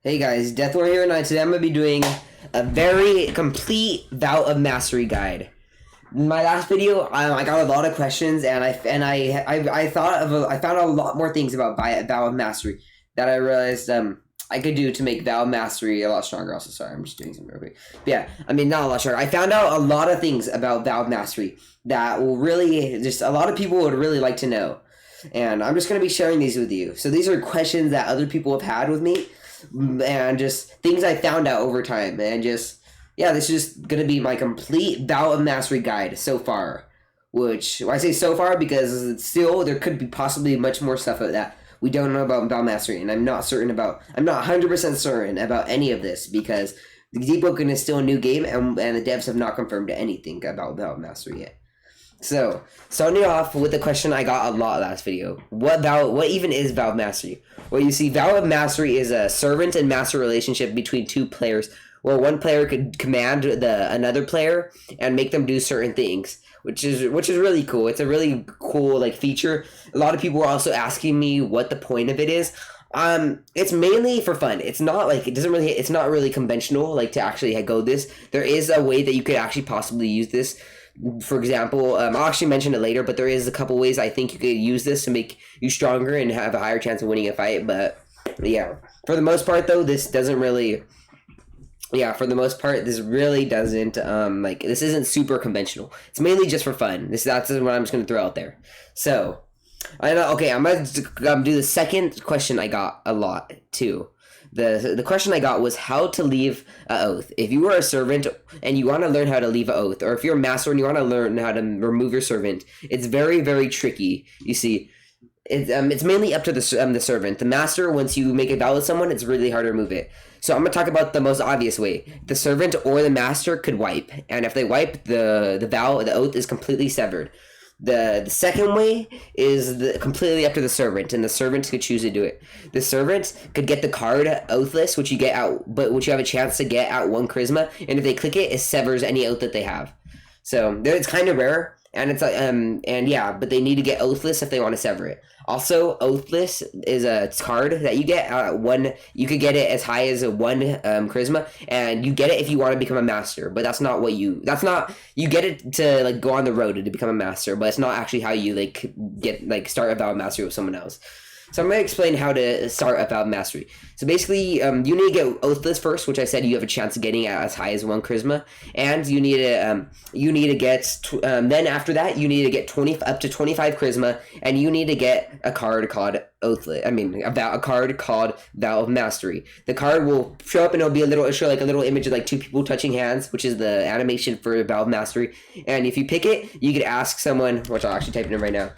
Hey guys, Deathwarrant here, and today I'm going to be doing a very complete Vow of Mastery guide. In my last video, I got a lot of questions, and I found a lot more things about Vow of Mastery that I realized I could do to make Vow of Mastery a lot stronger. Also, sorry, I'm just doing something real quick. But yeah, I mean, not a lot stronger. I found out a lot of things about Vow of Mastery that will really, just a lot of people would really like to know. And I'm just going to be sharing these with you. So these are questions that other people have had with me, and just things I found out over time, and just, yeah, this is just going to be my complete Vow of Mastery guide so far. Which, I say so far because still there could be possibly much more stuff that we don't know about Vow Mastery, and I'm not 100% certain about any of this because Deepwoken is still a new game, and the devs have not confirmed anything about Vow Mastery yet. So, starting off with the question I got a lot last video. What even is Vow of Mastery? Well, you see, Vow of Mastery is a servant and master relationship between two players, where one player could command another player and make them do certain things, which is really cool. It's a really cool feature. A lot of people are also asking me what the point of it is. It's mainly for fun. It's not it's not really conventional to actually go this. There is a way that you could actually possibly use this. For example, I'll actually mention it later, but there is a couple ways I think you could use this to make you stronger and have a higher chance of winning a fight. But yeah, for the most part though, this doesn't really. Yeah, for the most part, this really doesn't this isn't super conventional. It's mainly just for fun. That's what I'm just gonna throw out there. So, I'm gonna do the second question I got a lot too. The question I got was how to leave an oath. If you are a servant and you want to learn how to leave an oath, or if you're a master and you want to learn how to remove your servant, it's very, very tricky. You see, it's mainly up to the servant. The master, once you make a vow with someone, it's really hard to remove it. So I'm going to talk about the most obvious way. The servant or the master could wipe, and if they wipe, the oath is completely severed. The second way is completely up to the servant, and the servant could choose to do it. The servant could get the card Oathless, which you have a chance to get at 1 charisma, and if they click it, it severs any oath that they have. So it's kind of rare, and it's but they need to get Oathless if they want to sever it. Also, Oathless is a card that you get you could get it as high as 1 charisma, and you get it if you want to become a master, but you get it to go on the road to become a master, but it's not actually how you start a Vow of Mastery with someone else. So I'm going to explain how to start a Vow of Mastery. So basically, you need to get Oathless first, which I said you have a chance of getting as high as 1 charisma, and you need to get then after that you need to get up to 25 charisma, and you need to get a card called Oathless. A card called Vow of Mastery. The card will show up and it'll show a little image of 2 people touching hands, which is the animation for Vow of Mastery. And if you pick it, you could ask someone, which I'll actually type it in right now.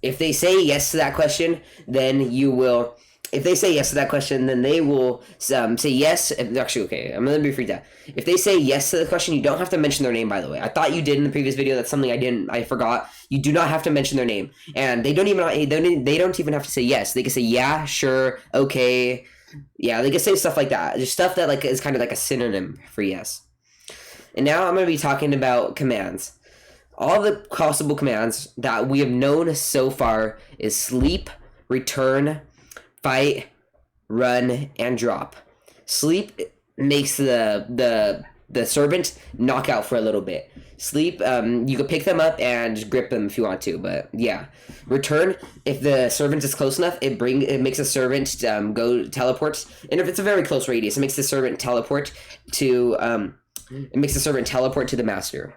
If they say yes to that question, then you will. If they say yes to that question, then they will say yes. Actually, okay, I'm gonna be freaked out. If they say yes to the question, you don't have to mention their name. By the way, I thought you did in the previous video. That's something I forgot. You do not have to mention their name, and they don't even have to say yes. They can say yeah, sure, okay, yeah. They can say stuff like that. Just stuff that is kind of like a synonym for yes. And now I'm gonna be talking about commands. All the possible commands that we have known so far is sleep, return, fight, run, and drop. Sleep makes the servant knock out for a little bit. Sleep, you can pick them up and grip them if you want to, but yeah. Return, if the servant is close enough, it makes the servant go teleport, and if it's a very close radius, it makes the servant teleport to the master.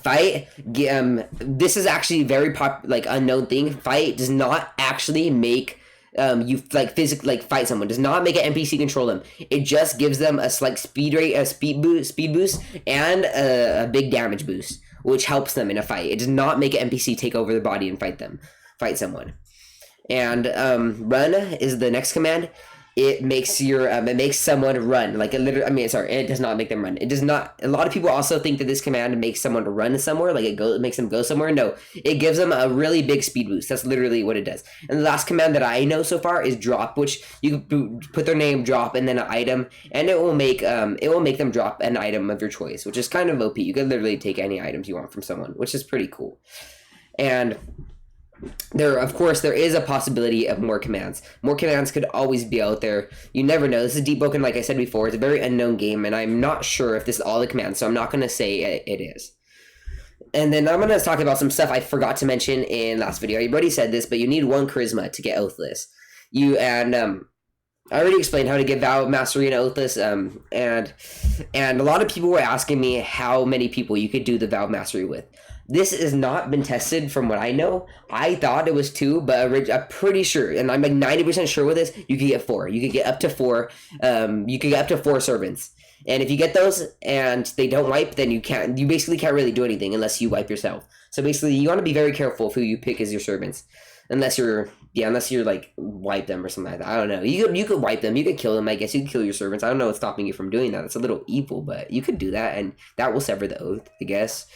Fight, this is actually very unknown thing. Fight does not actually make you physically fight someone. Does not make an NPC control them. It just gives them a slight speed boost, and a big damage boost, which helps them in a fight. It does not make an NPC take over their body and fight someone. And run is the next command. It makes someone run it does not make them run. It does not. A lot of people also think that this command makes someone run somewhere, it makes them go somewhere. No, it gives them a really big speed boost. That's literally what it does. And the last command that I know so far is drop, which you put their name, drop, and then an item, and it will make them drop an item of your choice, which is kind of OP. You can literally take any items you want from someone, which is pretty cool. And of course, there is a possibility of more commands. More commands could always be out there. You never know. This is Deepwoken, like I said before. It's a very unknown game, and I'm not sure if this is all the commands, so I'm not going to say it is. And then I'm going to talk about some stuff I forgot to mention in last video. I already said this, but you need 1 charisma to get Oathless. I already explained how to get Vow Mastery and Oathless, and a lot of people were asking me how many people you could do the Vow Mastery with. This has not been tested from what I know. I thought it was 2, but I'm pretty sure, and I'm like 90% sure with this, you could get 4. You could get up to 4. You could get up to 4 servants. And if you get those and they don't wipe, then you basically can't really do anything unless you wipe yourself. So basically, you want to be very careful of who you pick as your servants. Unless you're like wipe them or something like that. I don't know. You could wipe them. You could kill them. I guess you could kill your servants. I don't know what's stopping you from doing that. It's a little evil, but you could do that, and that will sever the oath, I guess.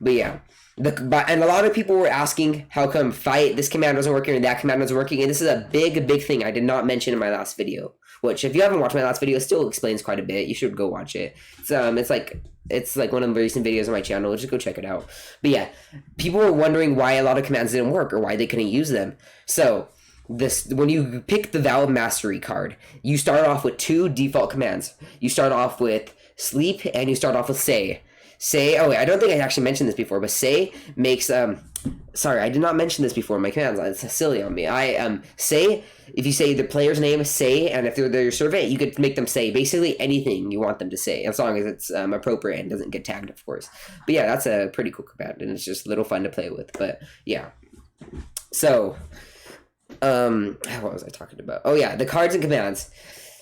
But yeah, and a lot of people were asking how come fight this command wasn't working and that command wasn't working, and this is a big thing I did not mention in my last video. Which, if you haven't watched my last video, it still explains quite a bit. You should go watch it. It's like one of the recent videos on my channel. Just go check it out. But yeah, people were wondering why a lot of commands didn't work or why they couldn't use them. So when you pick the Vow of Mastery card, you start off with 2 default commands. You start off with Sleep and you start off with Say. Say, oh wait, I don't think I actually mentioned this before, but Say makes sorry, I did not mention this before in my commands. It's silly on me. Say, if you say the player's name, say, and if they're your servant, you could make them say basically anything you want them to say, as long as it's appropriate and doesn't get tagged, of course. But yeah, that's a pretty cool command, and it's just a little fun to play with. But yeah, so what was I talking about? Oh yeah, the cards and commands.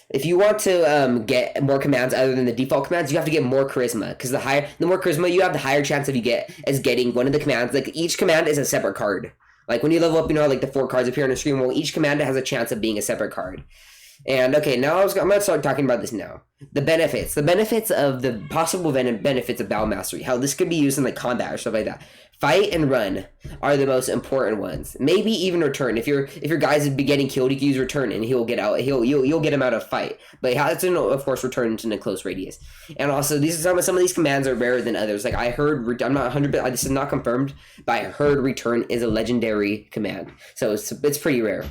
If you want to get more commands other than the default commands, you have to get more charisma, because the more charisma you have, the higher chance of you get as getting one of the commands. Like, each command is a separate card. Like, when you level up, you know how, like, the 4 cards appear on the screen? Well, each command has a chance of being a separate card. And, okay, now I'm going to start talking about this now. The benefits. The benefits of the possible benefits of Vow Mastery. How this could be used in, like, combat or stuff like that. Fight and run are the most important ones. Maybe even return. If your guy's getting killed, you can use return and he'll get out. You'll get him out of fight. But he has to, of course, return into a close radius. And also, some of these commands are rarer than others. Like, I heard, I'm not 100%, this is not confirmed, but I heard return is a legendary command. So it's pretty rare.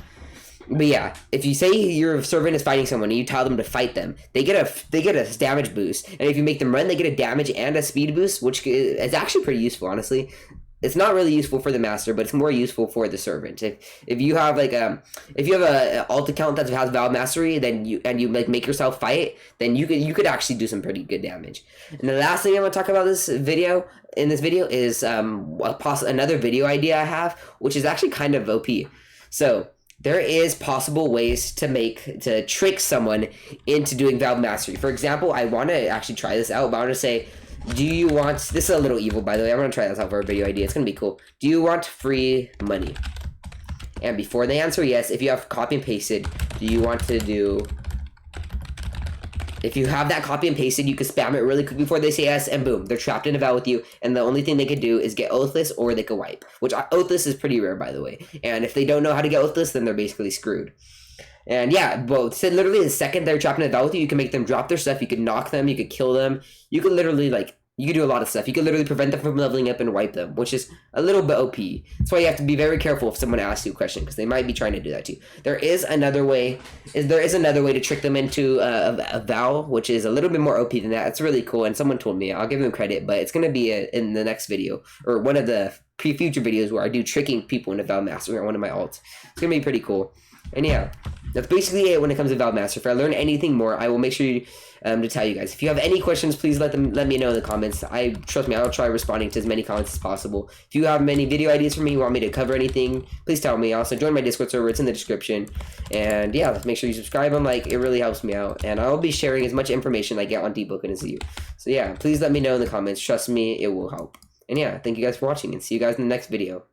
But yeah, if you say your servant is fighting someone and you tell them to fight them, they get a damage boost. And if you make them run, they get a damage and a speed boost, which is actually pretty useful, honestly. It's not really useful for the master, but it's more useful for the servant. If you have like if you have a alt account that has Vow Mastery, then you like make yourself fight, then you could actually do some pretty good damage. And the last thing I want to talk about in this video is another video idea I have, which is actually kind of OP. So there is possible ways to trick someone into doing Vow Mastery. For example, I want to actually try this out, but I want to say, do you want, this is a little evil, by the way, I'm going to try this out for a video idea, it's going to be cool. Do you want free money? And before they answer yes, if you have copy and pasted, do you want to do, if you have that copy and pasted, you can spam it really quick before they say yes, and boom, they're trapped in a vow with you, and the only thing they could do is get Oathless, or they could wipe, which Oathless is pretty rare, by the way, and if they don't know how to get Oathless, then they're basically screwed. And yeah, well, so literally the second they're trapped in a vow with you, you can make them drop their stuff, you could knock them, you could kill them, you could literally, you could do a lot of stuff. You could literally prevent them from leveling up and wipe them, which is a little bit OP. That's why you have to be very careful if someone asks you a question, because they might be trying to do that too. There is another way to trick them into a vow, which is a little bit more OP than that. It's really cool, and someone told me. I'll give them credit, but it's going to be in the next video, or one of the future videos where I do tricking people into Vow Master on one of my alts. It's going to be pretty cool. And yeah, that's basically it when it comes to Vow Master. If I learn anything more, I will make sure to tell you guys. If you have any questions, please let me know in the comments. Trust me, I'll try responding to as many comments as possible. If you have any video ideas for me, you want me to cover anything, please tell me. Also, join my Discord server, it's in the description. And yeah, make sure you subscribe and like, it really helps me out. And I'll be sharing as much information I get on Deepwoken as you. So yeah, please let me know in the comments. Trust me, it will help. And yeah, thank you guys for watching, and see you guys in the next video.